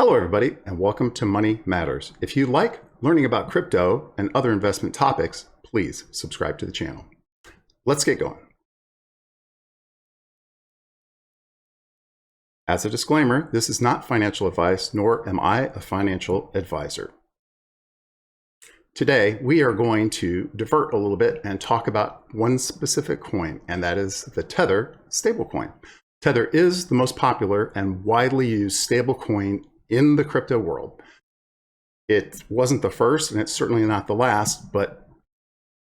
Hello everybody and welcome to Money Matters. If you like learning about crypto and other investment topics, please subscribe to the channel. Let's get going. As a disclaimer, this is not financial advice, nor am I a financial advisor. Today, we are going to divert a little bit and talk about one specific coin, and that is the Tether stablecoin. Tether is the most popular and widely used stablecoin in the crypto world. It wasn't the first, and it's certainly not the last, but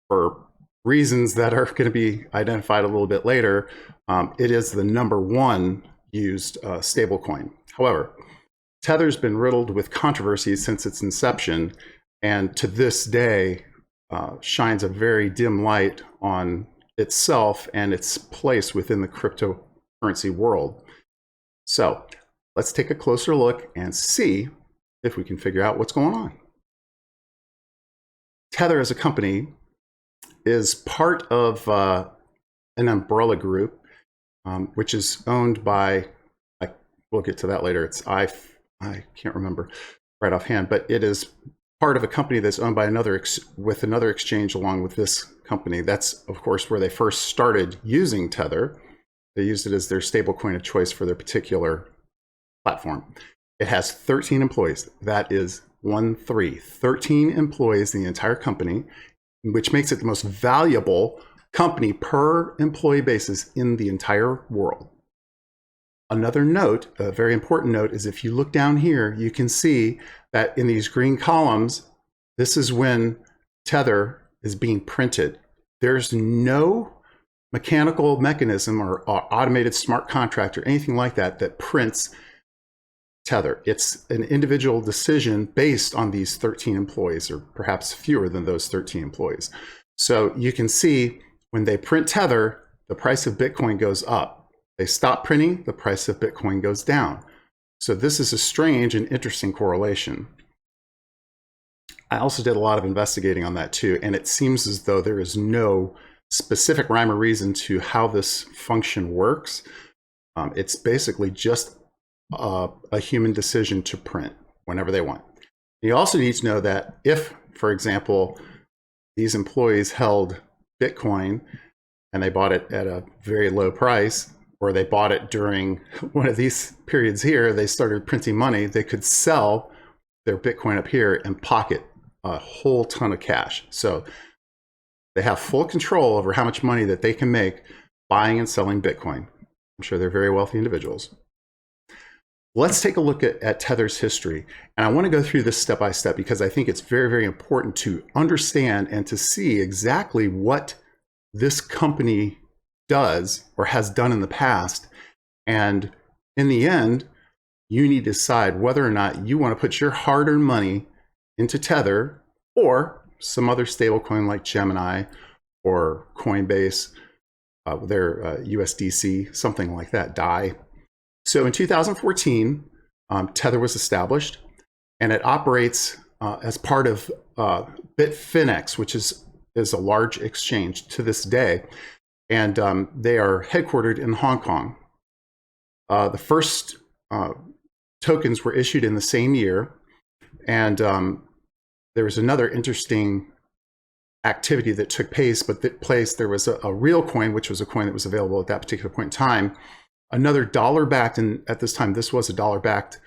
for reasons that are going to be identified a little bit later, it is the #1 used stablecoin. However, Tether's been riddled with controversies since its inception, and to this day shines a very dim light on itself and its place within the cryptocurrency world. So let's take a closer look and see if we can figure out what's going on. Tether as a company is part of an umbrella group, which is owned by, we'll get to that later. I can't remember right offhand, but it is part of a company that's owned by another exchange along with this company. That's, of course, where they first started using Tether. They used it as their stablecoin of choice for their particular platform. It has 13 employees. That is 13 employees in the entire company, which makes it the most valuable company per employee basis in the entire world. Another note, a very important note, is if you look down here, you can see that in these green columns, this is when Tether is being printed. There's no mechanical mechanism or automated smart contract or anything like that that prints Tether. It's an individual decision based on these 13 employees, or perhaps fewer than those 13 employees. So you can see when they print Tether, the price of Bitcoin goes up. They stop printing, the price of Bitcoin goes down. So this is a strange and interesting correlation. I also did a lot of investigating on that too, and it seems as though there is no specific rhyme or reason to how this function works. It's basically just a human decision to print whenever they want. You also need to know that if, for example, these employees held Bitcoin and they bought it at a very low price, or they bought it during one of these periods here, they started printing money, they could sell their Bitcoin up here and pocket a whole ton of cash. So they have full control over how much money that they can make buying and selling Bitcoin. I'm sure they're very wealthy individuals. Let's take a look at Tether's history. And I want to go through this step by step because I think it's very, very important to understand and to see exactly what this company does or has done in the past. And in the end, you need to decide whether or not you want to put your hard-earned money into Tether or some other stablecoin like Gemini or Coinbase, their USDC, something like that, DAI. So in 2014, Tether was established, and it operates as part of Bitfinex, which is a large exchange to this day. And they are headquartered in Hong Kong. The first tokens were issued in the same year. And there was another interesting activity that took place, there was a real coin, which was a coin that was available at that particular point in time. Another dollar-backed, and at this time, this was a dollar-backed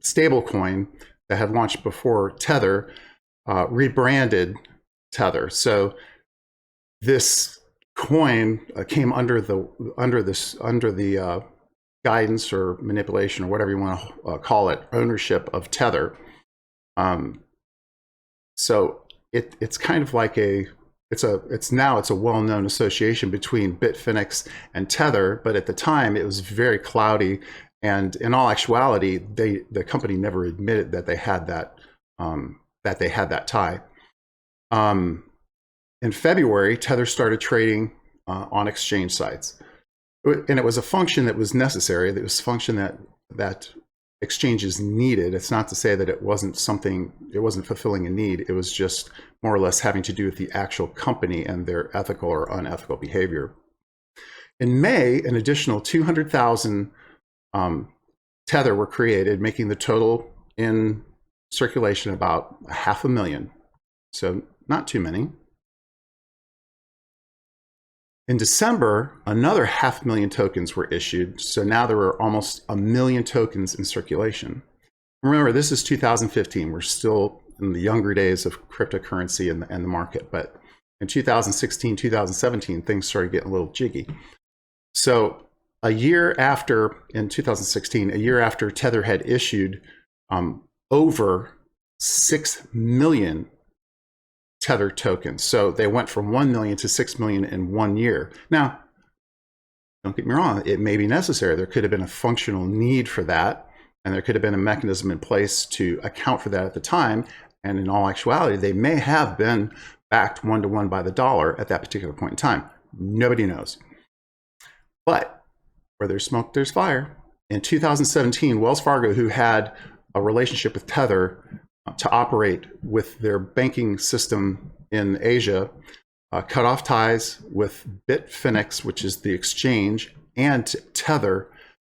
stable coin that had launched before Tether, rebranded Tether. So this coin came under the guidance or manipulation or whatever you want to call it, ownership of Tether. So it's kind of like it's a well-known association between Bitfinex and Tether, but at the time it was very cloudy, and in all actuality, the company never admitted that they had that tie. In February, Tether started trading on exchange sites, and it was a function that was necessary. It was a function that exchanges needed. It's not to say that it wasn't fulfilling a need. It was just more or less having to do with the actual company and their ethical or unethical behavior. In May, an additional 200,000 Tether were created, making the total in circulation about 500,000. So not too many. In December, another 500,000 tokens were issued. So now there were almost 1 million tokens in circulation. Remember, this is 2015. We're still in the younger days of cryptocurrency and the market. But in 2016, 2017, things started getting a little jiggy. So a year after, in 2016, a year after Tether had issued over 6 million Tether tokens. So they went from 1 million to 6 million in 1 year. Now, don't get me wrong, it may be necessary. There could have been a functional need for that, and there could have been a mechanism in place to account for that at the time. And in all actuality, they may have been backed 1-to-1 by the dollar at that particular point in time. Nobody knows. But where there's smoke, there's fire. In 2017, Wells Fargo, who had a relationship with Tether to operate with their banking system in Asia, cut off ties with Bitfinex, which is the exchange, and Tether,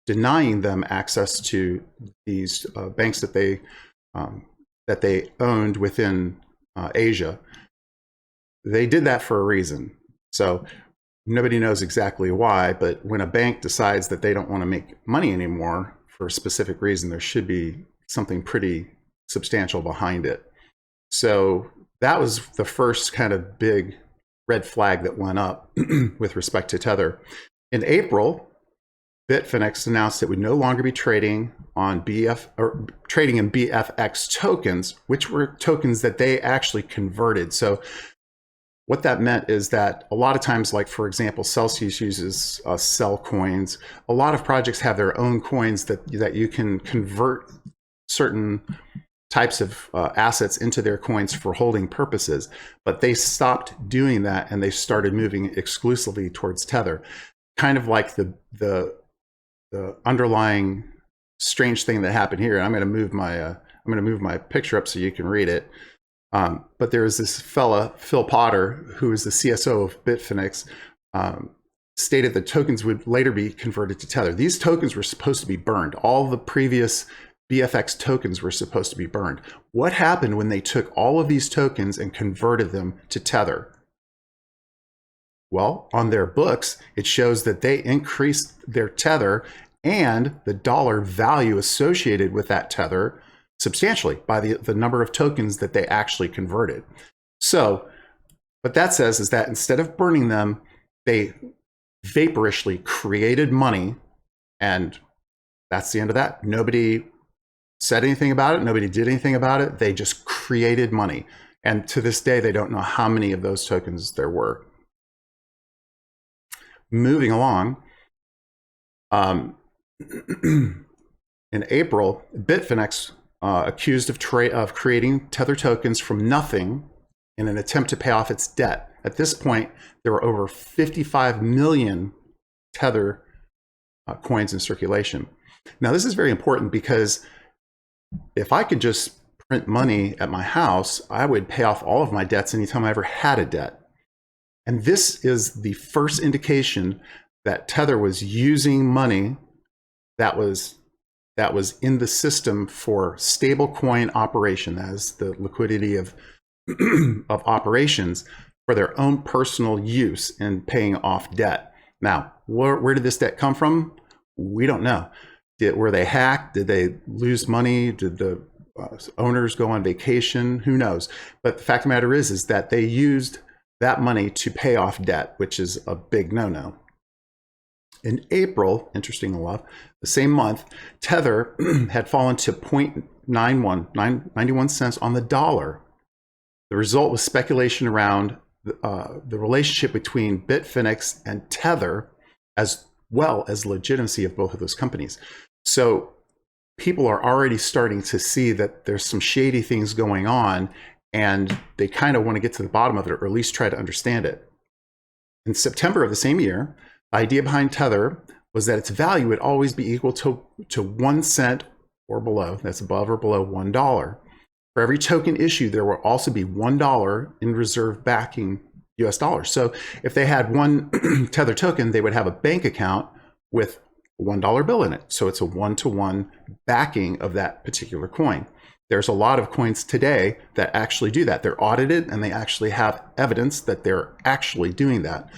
denying them access to these banks that they owned within Asia. They did that for a reason. So nobody knows exactly why, but when a bank decides that they don't want to make money anymore for a specific reason, there should be something pretty substantial behind it. So that was the first kind of big red flag that went up with respect to Tether. In April, Bitfinex announced it would no longer be trading in BFX tokens, which were tokens that they actually converted. So what that meant is that a lot of times, like for example, Celsius uses Cell coins. A lot of projects have their own coins that you can convert certain types of assets into their coins for holding purposes, but they stopped doing that and they started moving exclusively towards Tether. Kind of like the underlying strange thing that happened here. I'm going to move my picture up so you can read it. But there was this fella, Phil Potter, who is the CSO of Bitfinex, stated that tokens would later be converted to Tether. These tokens were supposed to be burned. All the previous BFX tokens were supposed to be burned. What happened when they took all of these tokens and converted them to Tether? Well, on their books, it shows that they increased their Tether and the dollar value associated with that Tether substantially by the number of tokens that they actually converted. So what that says is that instead of burning them, they vaporishly created money, and that's the end of that. Nobody said anything about it. Nobody did anything about it. They just created money. And to this day, they don't know how many of those tokens there were. Moving along, in April, Bitfinex accused of creating Tether tokens from nothing in an attempt to pay off its debt. At this point, there were over 55 million Tether coins in circulation. Now, this is very important because if I could just print money at my house, I would pay off all of my debts anytime I ever had a debt. And this is the first indication that Tether was using money that was in the system for stablecoin operation, that is the liquidity of operations, for their own personal use in paying off debt. Now, where did this debt come from? We don't know. Were they hacked? Did they lose money? Did the owners go on vacation? Who knows? But the fact of the matter is that they used that money to pay off debt, which is a big no-no. In April, interesting enough, the same month, Tether had fallen to 0.91 cents on the dollar. The result was speculation around the relationship between Bitfinex and Tether, as well as legitimacy of both of those companies. So people are already starting to see that there's some shady things going on, and they kind of want to get to the bottom of it, or at least try to understand it. In September of the same year, the idea behind Tether was that its value would always be equal to 1 cent or below. That's above or below $1. For every token issued, there will also be $1 in reserve backing US dollars. So if they had one Tether token, they would have a bank account with $1 bill in it. So it's a one-to-one backing of that particular coin. There's a lot of coins today that actually do that. They're audited and they actually have evidence that they're actually doing that.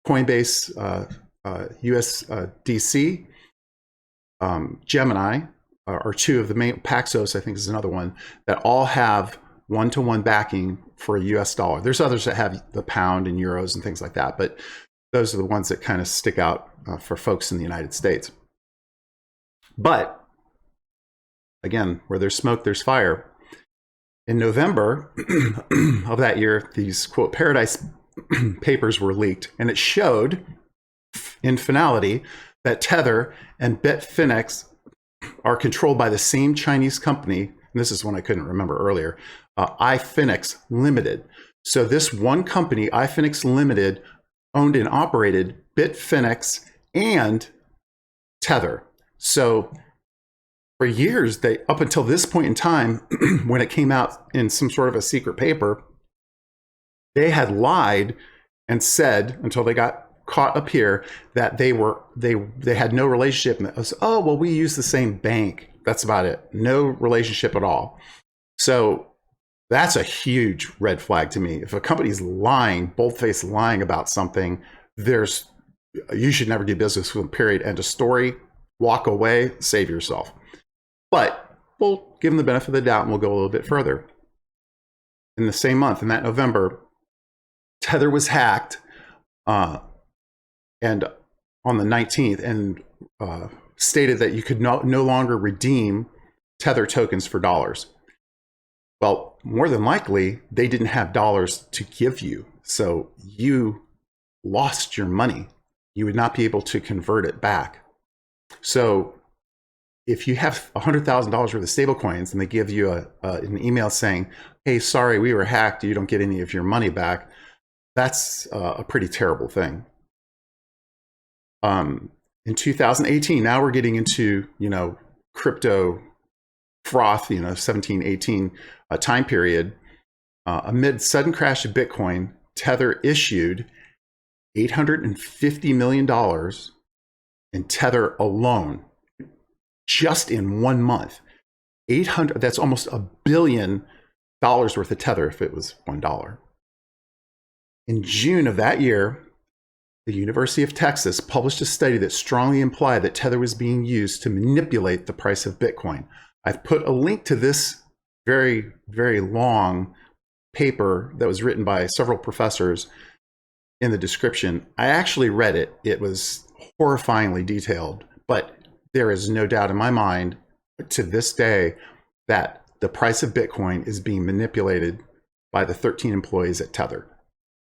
Coinbase, USDC, Gemini are two of the main, Paxos I think is another one, that all have one-to-one backing for a US dollar. There's others that have the pound and euros and things like that, but those are the ones that kind of stick out for folks in the United States. But again, where there's smoke, there's fire. In November of that year, these quote paradise papers were leaked, and it showed in finality that Tether and Bitfinex are controlled by the same Chinese company. And this is one I couldn't remember earlier, iFinex Limited. So this one company, iFinex Limited, owned and operated Bitfinex and Tether. So for years, they, up until this point in time, when it came out in some sort of a secret paper, they had lied and said, until they got caught up here, that they had no relationship. And it was, oh, well, we use the same bank. That's about it. No relationship at all. So that's a huge red flag to me. If a company's lying, bold-faced lying about something, you should never do business with them, period. End of story. Walk away, save yourself. But we'll give them the benefit of the doubt and we'll go a little bit further. In the same month, in that November, Tether was hacked and on the 19th, and stated that you could no longer redeem Tether tokens for dollars. Well, more than likely, they didn't have dollars to give you. So you lost your money. You would not be able to convert it back. So if you have $100,000 worth of stablecoins and they give you an email saying, hey, sorry, we were hacked, you don't get any of your money back, that's a pretty terrible thing. In 2018, now we're getting into, crypto froth, 17, 18 time period. Amid sudden crash of Bitcoin, Tether issued $850 million in Tether alone, just in 1 month. That's almost $1 billion worth of Tether if it was $1. In June of that year, the University of Texas published a study that strongly implied that Tether was being used to manipulate the price of Bitcoin. I've put a link to this very, very long paper that was written by several professors in the description. I actually read it. It was horrifyingly detailed, but there is no doubt in my mind to this day that the price of Bitcoin is being manipulated by the 13 employees at Tether.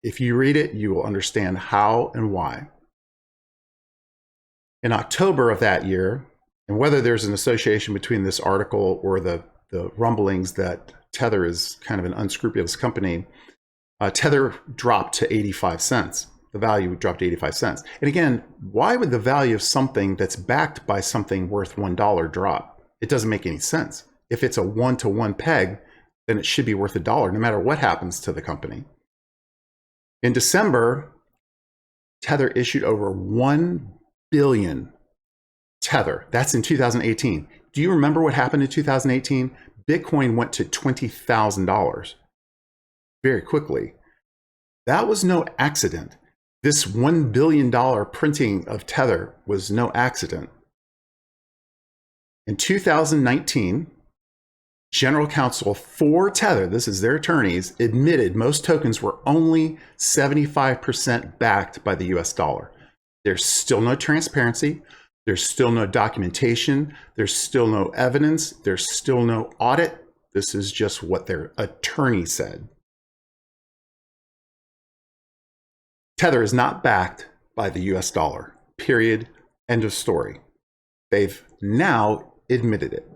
If you read it, you will understand how and why. In October of that year, and whether there's an association between this article or the rumblings that Tether is kind of an unscrupulous company, Tether dropped to 85 cents. The value dropped to 85 cents. And again, why would the value of something that's backed by something worth $1 drop? It doesn't make any sense. If it's a one-to-one peg, then it should be worth $1, no matter what happens to the company. In December, Tether issued over 1 billion Tether. That's in 2018. Do you remember what happened in 2018? Bitcoin went to $20,000 very quickly. That was no accident. This $1 billion printing of Tether was no accident. In 2019, General Counsel for Tether, this is their attorneys, admitted most tokens were only 75% backed by the US dollar. There's still no transparency. There's still no documentation. There's still no evidence. There's still no audit. This is just what their attorney said. Tether is not backed by the US dollar, period, end of story. They've now admitted it.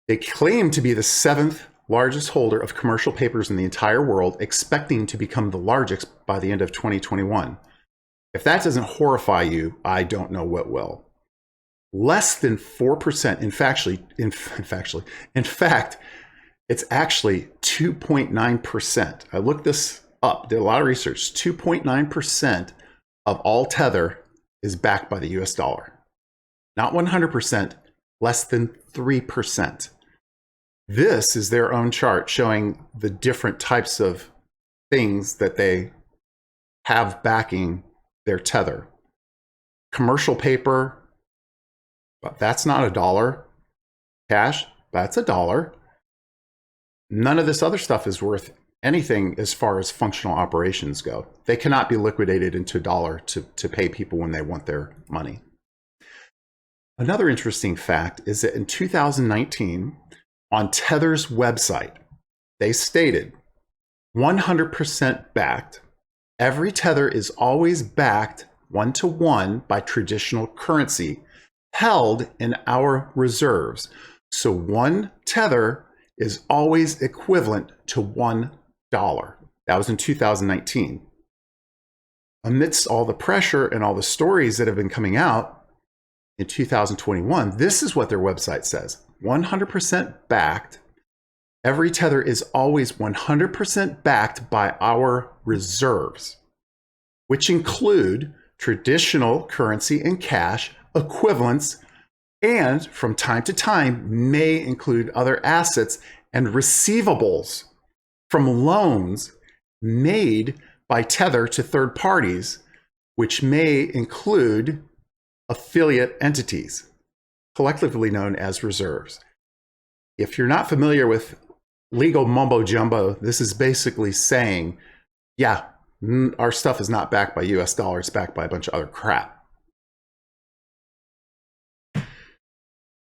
They claim to be the 7th largest holder of commercial papers in the entire world, expecting to become the largest by the end of 2021. If that doesn't horrify you, I don't know what will. Less than 4%, in fact, it's actually 2.9%. I looked this up, did a lot of research. 2.9% of all Tether is backed by the US dollar. Not 100%, less than 3%. This is their own chart showing the different types of things that they have backing their Tether. Commercial paper, that's not a dollar. Cash, that's a dollar. None of this other stuff is worth anything as far as functional operations go. They cannot be liquidated into a dollar to pay people when they want their money. Another interesting fact is that in 2019, on Tether's website, they stated 100% backed. Every Tether is always backed one-to-one by traditional currency held in our reserves. So one Tether is always equivalent to $1. That was in 2019. Amidst all the pressure and all the stories that have been coming out in 2021, this is what their website says. 100% backed. Every Tether is always 100% backed by our reserves, which include traditional currency and cash equivalents, and from time to time may include other assets and receivables from loans made by Tether to third parties, which may include affiliate entities, collectively known as reserves. If you're not familiar with legal mumbo jumbo, this is basically saying, yeah, our stuff is not backed by US dollars, it's backed by a bunch of other crap.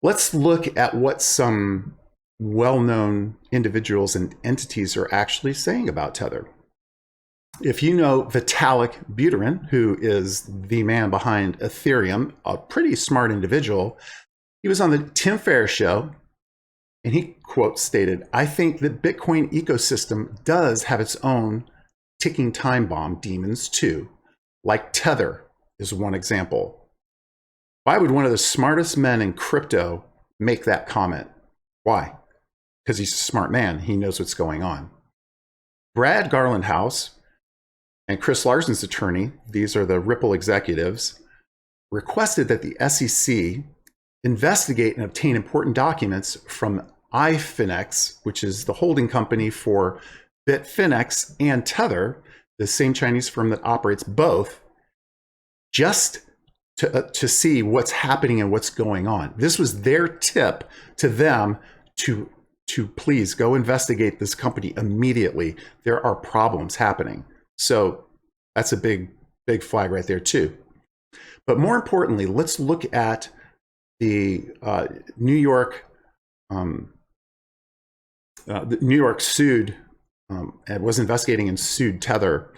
Let's look at what some well-known individuals and entities are actually saying about Tether. If you know Vitalik Buterin, who is the man behind Ethereum, a pretty smart individual, he was on the Tim Ferriss show, and he, quote, stated, "I think that Bitcoin ecosystem does have its own ticking time bomb demons too, like Tether is one example." Why would one of the smartest men in crypto make that comment? Why? Because he's a smart man. He knows what's going on. Brad Garlandhouse and Chris Larson's attorney, these are the Ripple executives, requested that the SEC investigate and obtain important documents from iFinex, which is the holding company for Bitfinex and Tether, the same Chinese firm that operates both, just to see what's happening and what's going on. This was their tip to them to please go investigate this company immediately. There are problems happening. So that's a big flag right there too. But more importantly, let's look at the New York sued and was investigating and sued Tether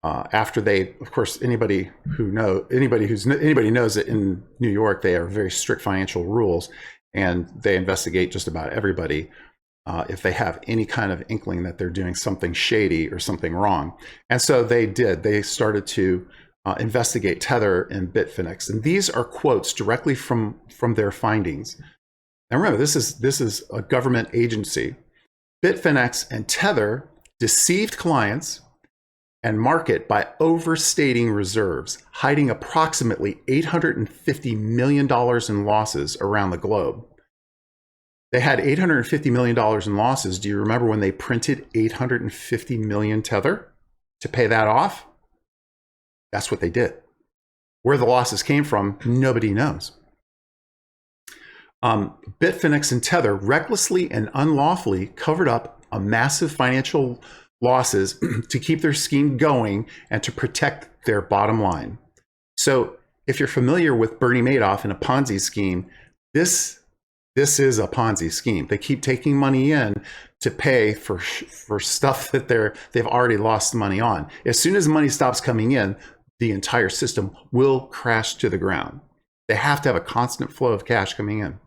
after they, of course, anybody knows that in New York they are very strict financial rules, and they investigate just about everybody if they have any kind of inkling that they're doing something shady or something wrong. And so they did. They started to investigate Tether and Bitfinex, and these are quotes directly from their findings. And remember, this is a government agency. Bitfinex and Tether deceived clients and market by overstating reserves, hiding approximately $850 million in losses around the globe. They had $850 million in losses. Do you remember when they printed 850 million Tether to pay that off? That's what they did. Where the losses came from, nobody knows. Bitfinex and Tether recklessly and unlawfully covered up a massive financial losses to keep their scheme going and to protect their bottom line. So if you're familiar with Bernie Madoff and a Ponzi scheme, this is a Ponzi scheme. They keep taking money in to pay for stuff that they've already lost money on. As soon as money stops coming in, the entire system will crash to the ground. They have to have a constant flow of cash coming in.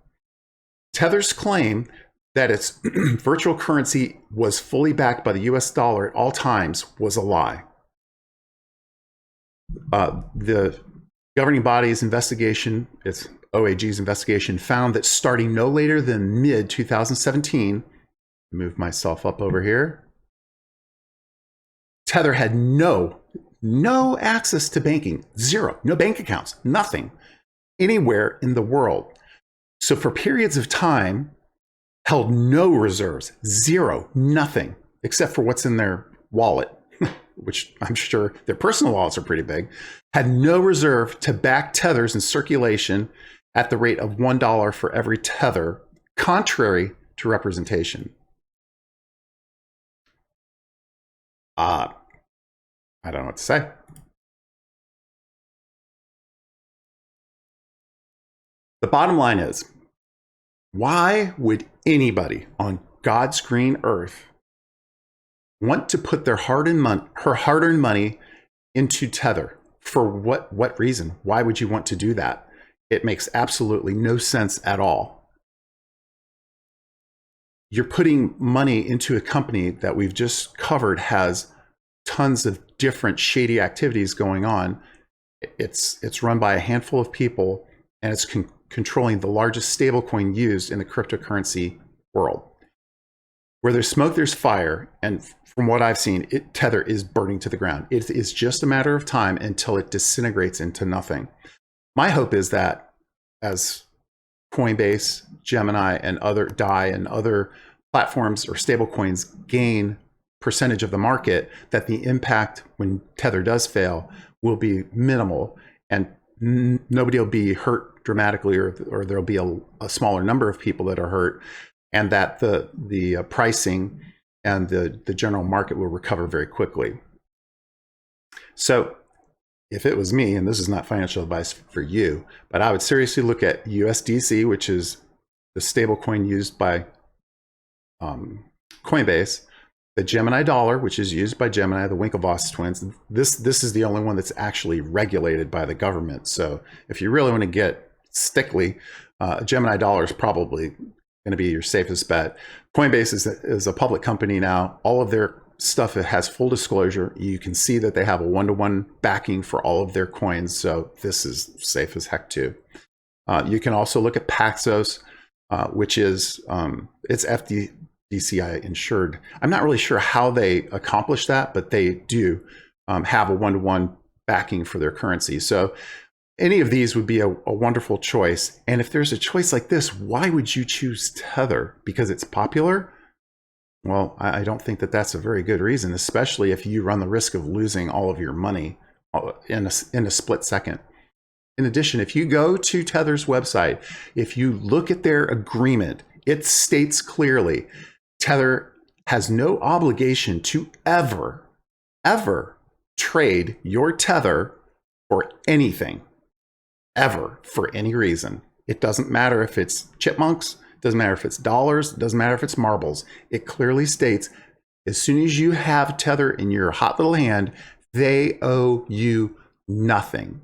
Tether's claim that its virtual currency was fully backed by the US dollar at all times was a lie. The governing body's investigation, its OAG's investigation, found that starting no later than mid-2017, move myself up over here, Tether had no no access to banking, zero, no bank accounts, nothing, anywhere in the world. So for periods of time, held no reserves, zero, nothing, except for what's in their wallet, which I'm sure their personal wallets are pretty big, had no reserve to back tethers in circulation at the rate of $1 for every tether, contrary to representation. I don't know what to say. The bottom line is, why would anybody on God's green earth want to put their hard-earned money into Tether? For what reason? Why would you want to do that? It makes absolutely no sense at all. You're putting money into a company that we've just covered has tons of different shady activities going on. It's run by a handful of people, and it's controlling the largest stablecoin used in the cryptocurrency world. Where there's smoke, there's fire. And from what I've seen, Tether is burning to the ground. It is just a matter of time until it disintegrates into nothing. My hope is that as Coinbase, Gemini, and other DAI and other platforms or stablecoins gain percentage of the market, that the impact when Tether does fail will be minimal, and nobody will be hurt dramatically, or there'll be a smaller number of people that are hurt, and that the pricing and the general market will recover very quickly. So if it was me, and this is not financial advice for you, but I would seriously look at USDC, which is the stable coin used by Coinbase, the Gemini dollar, which is used by Gemini, the Winklevoss twins. This is the only one that's actually regulated by the government. So if you really want to get stickly, Gemini dollar is probably going to be your safest bet. Coinbase is a public company now. All of their stuff has full disclosure. You can see that they have a one-to-one backing for all of their coins. So this is safe as heck too. You can also look at Paxos, which is it's FDIC insured. I'm not really sure how they accomplish that, but they do have a one-to-one backing for their currency. So any of these would be a wonderful choice. And if there's a choice like this, why would you choose Tether? Because it's popular? Well, I don't think that that's a very good reason, especially if you run the risk of losing all of your money in a split second. In addition, if you go to Tether's website, if you look at their agreement, it states clearly, Tether has no obligation to ever trade your Tether for anything, ever, for any reason. It doesn't matter if it's chipmunks, doesn't matter if it's dollars, doesn't matter if it's marbles. It clearly states, as soon as you have Tether in your hot little hand, they owe you nothing.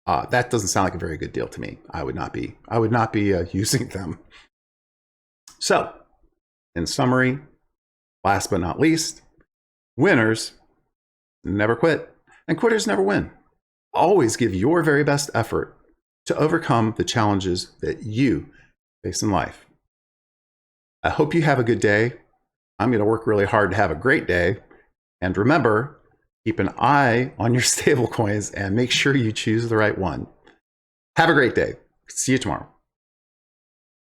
That doesn't sound like a very good deal to me. I would not be using them. So, in summary, last but not least, winners never quit, and quitters never win. Always give your very best effort to overcome the challenges that you face in life. I hope you have a good day. I'm going to work really hard to have a great day. And remember, keep an eye on your stable coins and make sure you choose the right one. Have a great day. See you tomorrow.